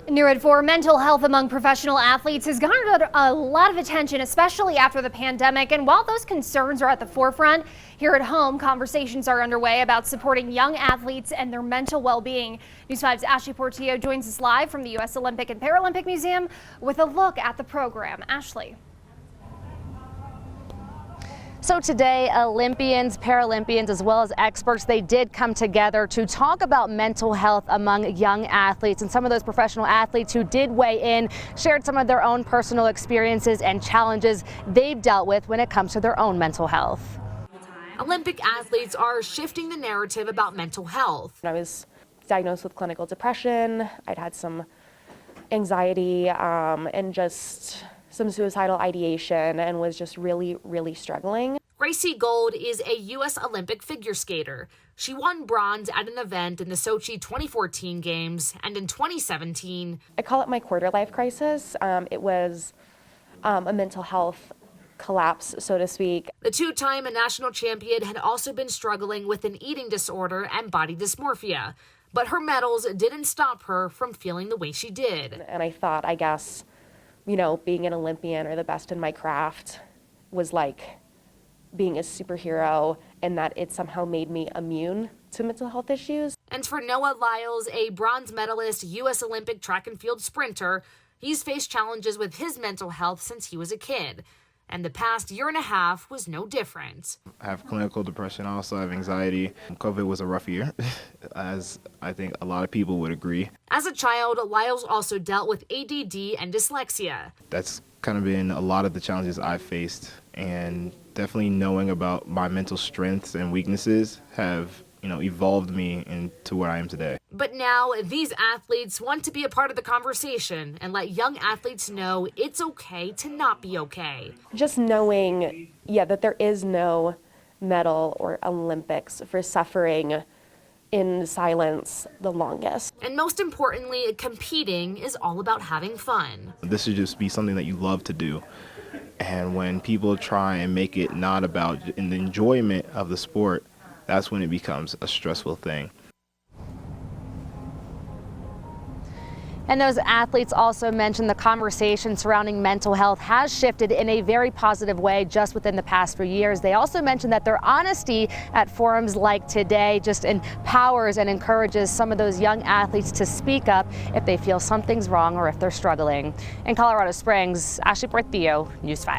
Near it for mental health among professional athletes has garnered a lot of attention, especially after the pandemic. And while those concerns are at the forefront, here at home, conversations are underway about supporting young athletes and their mental well-being. News 5's Ashley Portillo joins us live from the U.S. Olympic and Paralympic Museum with a look at the program. Ashley. So today, Olympians, Paralympians, as well as experts, they did come together to talk about mental health among young athletes. And some of those professional athletes who did weigh in shared some of their own personal experiences and challenges they've dealt with when it comes to their own mental health. Olympic athletes are shifting the narrative about mental health. I was diagnosed with clinical depression. I'd had some anxiety and just some suicidal ideation and was just really struggling. Gracie Gold is a U.S. Olympic figure skater. She won bronze at an event in the Sochi 2014 Games, and in 2017. I call it my quarter life crisis. It was a mental health collapse, so to speak. The two-time national champion had also been struggling with an eating disorder and body dysmorphia. But her medals didn't stop her from feeling the way she did. And I thought, I guess, you know, being an Olympian or the best in my craft was like being a superhero, and that it somehow made me immune to mental health issues. And for Noah Lyles, a bronze medalist, U.S. Olympic track and field sprinter, he's faced challenges with his mental health since he was a kid. And the past year and a half was no different. I have clinical depression, I also have anxiety. COVID was a rough year, as I think a lot of people would agree. As a child, Lyles also dealt with ADD and dyslexia. That's kind of been a lot of the challenges I've faced, and definitely knowing about my mental strengths and weaknesses have, evolved me into where I am today. But now these athletes want to be a part of the conversation and let young athletes know it's okay to not be okay. Just knowing, that there is no medal or Olympics for suffering in silence the longest. And most importantly, competing is all about having fun. This should just be something that you love to do. And when people try and make it not about the enjoyment of the sport, that's when it becomes a stressful thing. And those athletes also mentioned the conversation surrounding mental health has shifted in a very positive way just within the past few years. They also mentioned that their honesty at forums like today just empowers and encourages some of those young athletes to speak up if they feel something's wrong or if they're struggling. In Colorado Springs, Ashley Portillo, News 5.